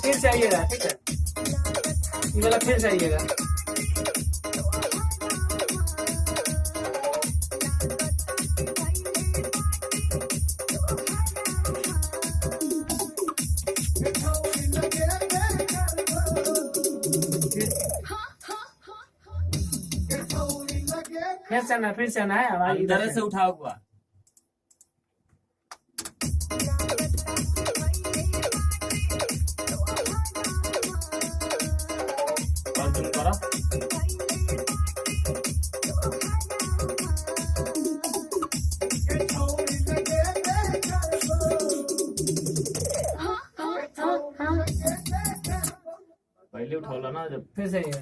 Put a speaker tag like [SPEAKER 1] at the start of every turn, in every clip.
[SPEAKER 1] फिर से आइएगा, ठीक है, ये वाला फिर से आइएगा। फिर से आना है, आवाज इधर
[SPEAKER 2] अंदर से उठाओ हुआ। और तुम करो। पहले उठाओ ला ना जब।
[SPEAKER 1] फिर से आइएगा।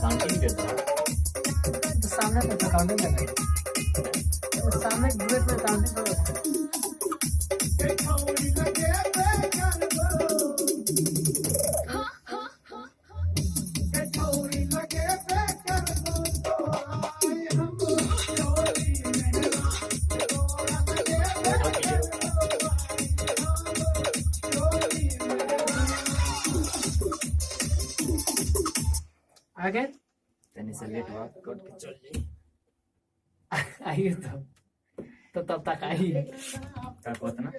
[SPEAKER 2] काउंटिंग करता है।
[SPEAKER 1] तो सामने तो काउंटिंग करना है, तो सामने डुएट में काउंटिंग करो। आगे
[SPEAKER 2] तनी से लेट हुआ कट के चल जाई।
[SPEAKER 1] आइए तो तब तक आइए।
[SPEAKER 2] का कहत ना।